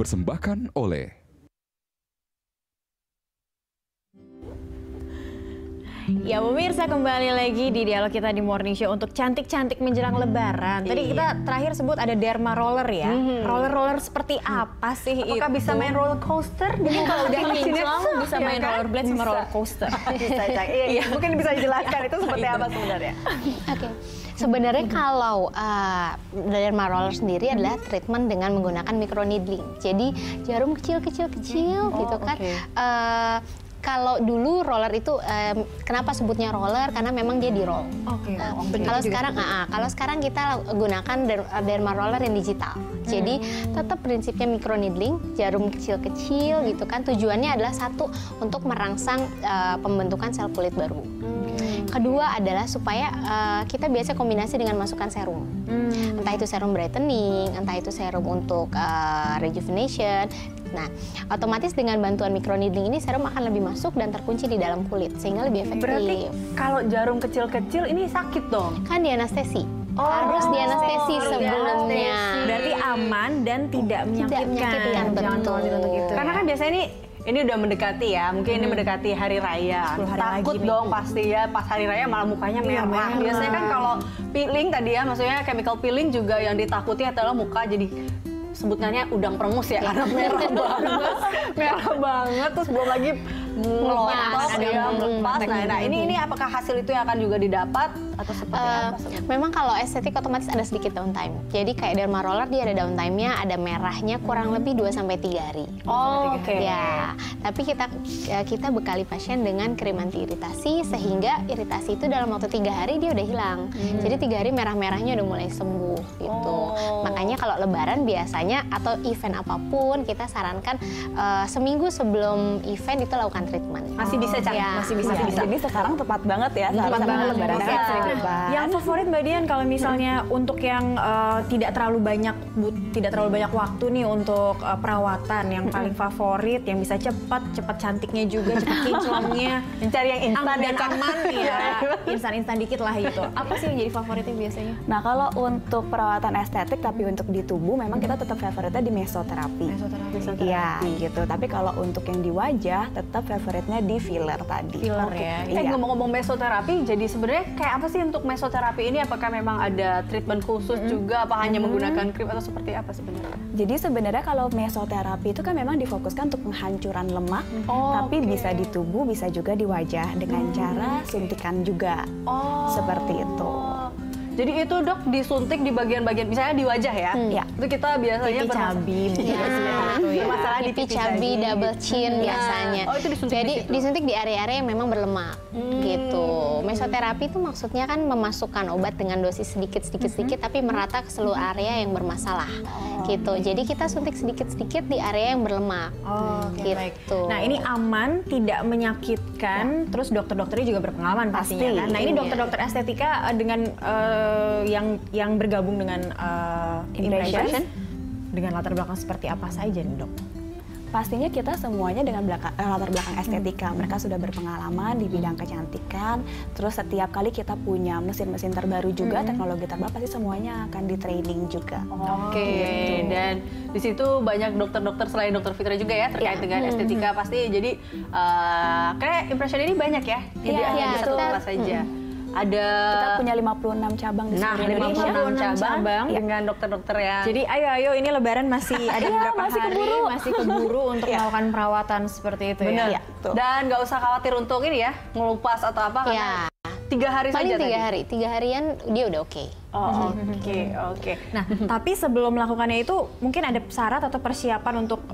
dipersembahkan oleh Ya pemirsa, kembali lagi di dialog kita di Morning Show untuk cantik-cantik menjelang Lebaran. Tadi kita terakhir sebut ada derma roller ya. Roller-roller seperti apa sih itu? Apakah bisa main roller coaster? Mungkin kalau udah kinclong bisa main rollerblade sama roller coaster. Bisa, iya. Mungkin bisa dijelaskan itu seperti apa sebenarnya? Oke. Sebenarnya kalau derma roller sendiri adalah treatment dengan menggunakan microneedling. Jadi jarum kecil-kecil gitu kan. Kalau dulu roller itu kenapa sebutnya roller? Karena memang dia di roll. Kalau sekarang kita gunakan derma roller yang digital. Jadi tetap prinsipnya microneedling, jarum kecil-kecil gitu kan. Tujuannya adalah satu, untuk merangsang pembentukan sel kulit baru. Kedua adalah supaya kita biasa kombinasi dengan masukkan serum. Entah itu serum brightening, entah itu serum untuk rejuvenation. Nah, otomatis dengan bantuan microneedling ini serum akan lebih masuk dan terkunci di dalam kulit sehingga lebih efektif. Berarti kalau jarum kecil-kecil ini sakit dong? Kan dianestesi. Harus dianestesi sebelumnya. Berarti aman dan tidak menyakitkan. Betul. Karena kan biasanya ini udah mendekati ya, mungkin ini mendekati hari raya. Takut dong pasti ya, pas hari raya malah mukanya merah. Biasanya kan kalau peeling tadi ya, maksudnya chemical peeling juga yang ditakuti adalah muka jadi sebutannya udang perengus ya, karena merah banget, terus belum lagi ngelotok, melepas. Nah, ini apakah hasil itu yang akan juga didapat atau seperti apa? Memang kalau estetik otomatis ada sedikit downtime. Jadi kayak derma roller dia ada downtime-nya, ada merahnya kurang lebih 2-3 hari. Oke. Ya, tapi kita bekali pasien dengan krim anti iritasi sehingga iritasi itu dalam waktu 3 hari dia udah hilang. Jadi 3 hari merah-merahnya udah mulai sembuh gitu. Makanya kalau Lebaran biasanya atau event apapun kita sarankan seminggu sebelum event itu lakukan treatment. Masih bisa cari, masih bisa. Jadi sekarang tepat banget ya tepat banget Lebaran. Yang favorit Mbak Dian kalau misalnya untuk yang tidak terlalu banyak waktu nih untuk perawatan, yang paling favorit yang bisa cepat cantiknya juga, cepat kinclongnya, mencari yang instan dan aman ya. Instan dikit lah itu. Apa sih yang jadi favoritnya biasanya? Nah, kalau untuk perawatan estetik tapi untuk di tubuh memang kita tetap favoritnya di mesoterapi. Iya, gitu. Tapi kalau untuk yang di wajah tetap favoritnya di filler tadi. Filler ya. Ngomong-ngomong mesoterapi, jadi sebenarnya kayak apa sih untuk mesoterapi ini? Apakah memang ada treatment khusus juga? Apa hanya menggunakan krim atau seperti apa sebenarnya? Jadi sebenarnya kalau mesoterapi itu kan memang difokuskan untuk penghancuran lemak, tapi bisa di tubuh, bisa juga di wajah dengan cara suntikan juga. Seperti itu. Jadi itu dok disuntik di bagian-bagian, misalnya di wajah ya? Itu kita biasanya pipi cabi. Masalah di pipi cabi, double chin biasanya. Oh, itu disuntik. Jadi disuntik di area-area yang memang berlemak gitu. Mesoterapi itu maksudnya kan memasukkan obat dengan dosis sedikit tapi merata ke seluruh area yang bermasalah gitu. Jadi kita suntik sedikit-sedikit di area yang berlemak. Gitu. Nah, ini aman, tidak menyakitkan. Terus dokter-dokternya juga berpengalaman pastinya kan. Nah, ini dokter-dokter estetika dengan yang bergabung dengan Impression dengan latar belakang seperti apa saja nih dok? Pastinya kita semuanya dengan latar belakang estetika. Mereka sudah berpengalaman di bidang kecantikan. Terus setiap kali kita punya mesin-mesin terbaru juga, teknologi terbaru, pasti semuanya akan di training juga. Gitu. Dan di situ banyak dokter-dokter selain dokter Fitra juga ya terkait dengan estetika pasti. Jadi kayak Impression ini banyak ya. Jadi ada satu tempat saja. Kita punya 56 cabang di seluruh Indonesia. 56 cabang dengan dokter-dokter ya. Jadi ayo ini Lebaran masih ada beberapa hari, masih keburu untuk melakukan perawatan seperti itu. Bener. Ya. Dan nggak usah khawatir untuk ini ya, ngelupas atau apa. Ya. 3 hari paling saja 3 hari. 3 harian dia udah oke. Oke. Nah, tapi sebelum melakukannya itu mungkin ada syarat atau persiapan untuk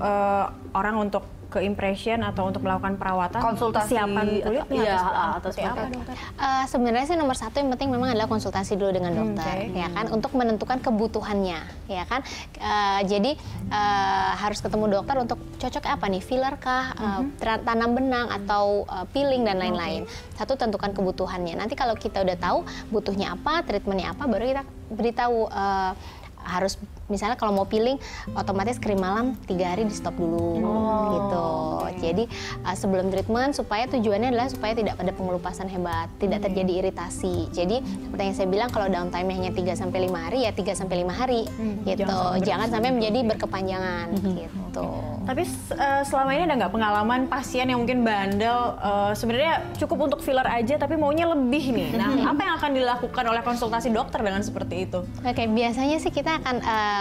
orang untuk ke Impression atau untuk melakukan perawatan, konsultasi persiapan kulitnya atau seperti apa dokter? Sebenarnya sih nomor 1 yang penting memang adalah konsultasi dulu dengan dokter, ya kan, untuk menentukan kebutuhannya, ya kan. Jadi harus ketemu dokter untuk cocok apa nih, filler kah, tanam benang atau peeling dan lain-lain. Satu, tentukan kebutuhannya. Nanti kalau kita udah tahu butuhnya apa, treatmentnya apa, baru kita beritahu. Harus misalnya kalau mau peeling otomatis krim malam 3 hari di stop dulu gitu. Jadi sebelum treatment supaya tujuannya adalah supaya tidak ada pengelupasan hebat, tidak terjadi iritasi. Jadi seperti yang saya bilang kalau downtime hanya 3-5 hari ya 3-5 hari gitu. Jangan sampai menjadi berkepanjangan gitu. gitu. Tapi selama ini ada nggak pengalaman pasien yang mungkin bandel, sebenarnya cukup untuk filler aja tapi maunya lebih nih. Nah, apa yang akan dilakukan oleh konsultasi dokter dengan seperti itu? Oke, biasanya sih kita akan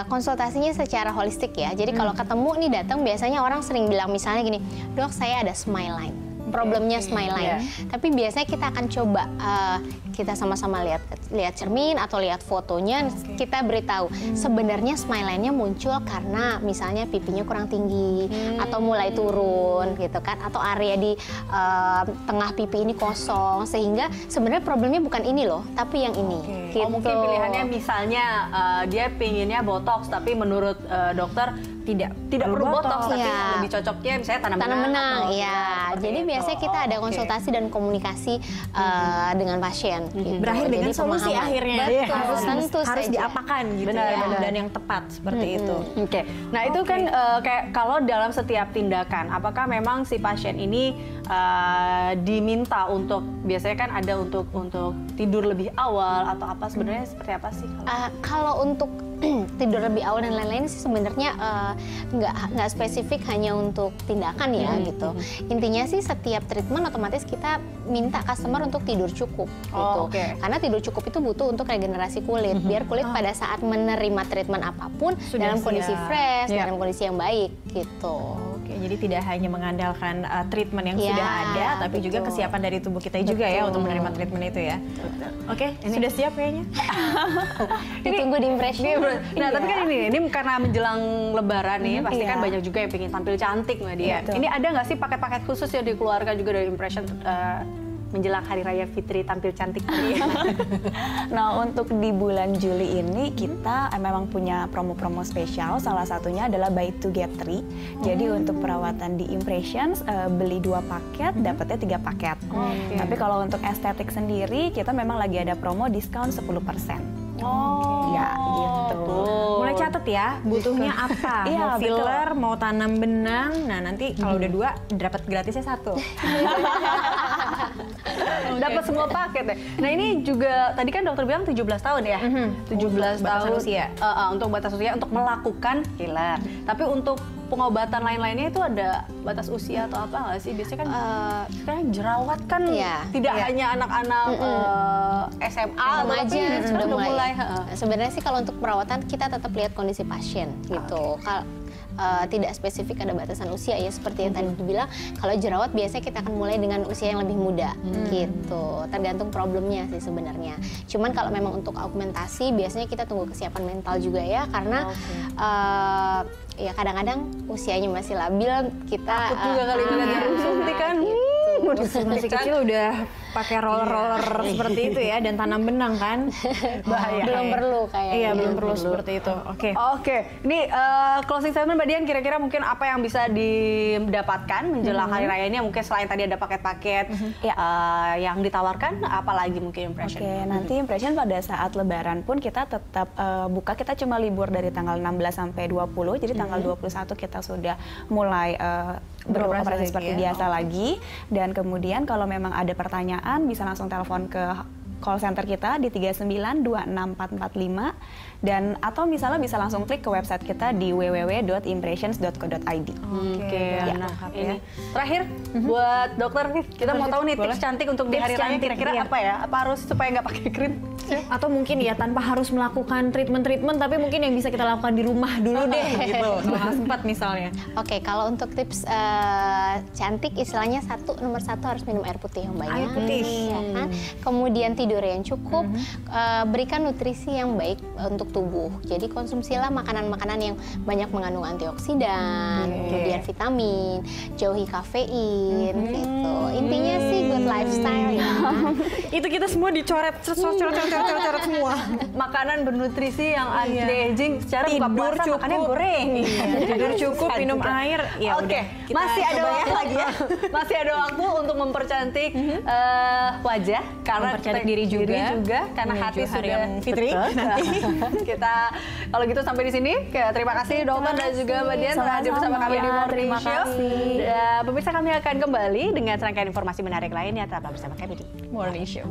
konsultasinya secara holistik ya. Jadi kalau ketemu nih datang, biasanya orang sering bilang misalnya gini, dok saya ada smile line. Problemnya smile line. Tapi biasanya kita akan coba kita sama-sama lihat cermin atau lihat fotonya, kita beritahu sebenarnya smile line-nya muncul karena misalnya pipinya kurang tinggi atau mulai turun gitu kan, atau area di tengah pipi ini kosong, sehingga sebenarnya problemnya bukan ini loh, tapi yang ini. Gitu. Oh, mungkin pilihannya misalnya dia pinginnya botox tapi menurut dokter tidak perlu botox, tapi lebih cocoknya misalnya tanam benang. Iya. Jadi biasanya kita ada konsultasi dan komunikasi dengan pasien. Gitu. Berakhir dengan solusi akhirnya. Betul, harus diapakan gitu dan yang tepat seperti itu. Oke. Nah itu kan kayak kalau dalam setiap tindakan, apakah memang si pasien ini diminta untuk, biasanya kan ada untuk tidur lebih awal atau apa, sebenarnya seperti apa sih? Kalau untuk tidur lebih awal dan lain-lain sih sebenarnya nggak spesifik hanya untuk tindakan ya gitu. Intinya sih setiap treatment otomatis kita minta customer untuk tidur cukup gitu. Karena tidur cukup itu butuh untuk regenerasi kulit, biar kulit pada saat menerima treatment apapun dalam kondisi fresh, dalam kondisi yang baik gitu. Jadi tidak hanya mengandalkan treatment yang sudah ada, tapi juga kesiapan dari tubuh kita juga ya untuk menerima treatment itu ya. Oke, sudah siap kayaknya. Ditunggu di impression. Nah, tapi kan ini karena menjelang Lebaran nih, pasti kan banyak juga yang pengen tampil cantik Mbak Dia. Ini ada nggak sih paket-paket khusus yang dikeluarkan juga dari impression menjelang Hari Raya Fitri tampil cantik? Nah, untuk di bulan Juli ini kita memang punya promo-promo spesial. Salah satunya adalah buy 2 get 3. Jadi untuk perawatan di Impressions, beli 2 paket, dapatnya 3 paket. Tapi kalau untuk estetik sendiri, kita memang lagi ada promo diskon 10%. Ya, gitu. Mulai catat ya, butuhnya apa? Mau filler, mau tanam benang. Nah, nanti kalau udah 2, dapat gratisnya 1. Dapat semua paket deh. Nah, ini juga tadi kan dokter bilang 17 tahun ya. 17 tahun usia. Untuk batas usia untuk melakukan filler. Tapi untuk pengobatan lain-lainnya itu ada batas usia atau apa nggak sih? Biasanya kan sekarang jerawat kan tidak hanya anak-anak SMA, remaja sudah mulai. Sebenarnya sih kalau untuk perawatan kita tetap lihat kondisi pasien gitu. Tidak spesifik ada batasan usia ya, seperti yang tadi dibilang. Kalau jerawat biasanya kita akan mulai dengan usia yang lebih muda gitu, tergantung problemnya sih sebenarnya. Cuman kalau memang untuk augmentasi biasanya kita tunggu kesiapan mental juga ya, karena ya kadang-kadang usianya masih labil, kita takut juga kali ngeliat jarum suntik kan. Masih kecil udah pakai roller seperti itu ya, dan tanam benang kan, bahaya. Belum perlu kayaknya. Iya, belum perlu seperti itu. Oke. Ini closing statement Mbak Dian, kira-kira mungkin apa yang bisa didapatkan menjelang Hari Raya ini? Mungkin selain tadi ada paket-paket yang ditawarkan, apalagi mungkin Impression? Nanti Impression pada saat Lebaran pun kita tetap buka. Kita cuma libur dari tanggal 16 sampai 20. Jadi tanggal 21 kita sudah mulai beroperasi seperti biasa lagi. Dan kemudian kalau memang ada pertanyaan bisa langsung telepon ke call center kita di 39264445, dan atau misalnya bisa langsung klik ke website kita di www.impressions.co.id. Ini terakhir buat dokter nih, kita mau tahu nih tips cantik untuk di Hari Raya kira-kira apa ya? Apa harus supaya nggak pakai krim? Atau mungkin ya tanpa harus melakukan treatment, tapi mungkin yang bisa kita lakukan di rumah dulu deh gitu. Kalau sempat misalnya. Oke, kalau untuk tips cantik istilahnya nomor satu harus minum air putih yang banyak. Air putih. Ya kan? Kemudian tidur yang cukup, berikan nutrisi yang baik untuk tubuh. Jadi konsumsilah makanan-makanan yang banyak mengandung antioksidan, kemudian vitamin, jauhi kafein gitu. Intinya sih good lifestyle ya. Itu kita semua dicoret semua. Makanan bernutrisi yang anti-aging, secara buka puasa makannya goreng. Tidur cukup, minum air. Ya Oke, masih ada waktu lagi ya. Masih ada waktu untuk mempercantik wajah, karena mempercantik diri juga karena hati hari sudah yang Fitri nanti. Kita kalau gitu sampai di sini. Terima kasih dokter dan juga Mbak Dian telah hadir bersama kami di Morning Show. Dan pemirsa, kami akan kembali dengan serangkaian informasi menarik lainnya. Tetaplah bersama kami di Morning Show.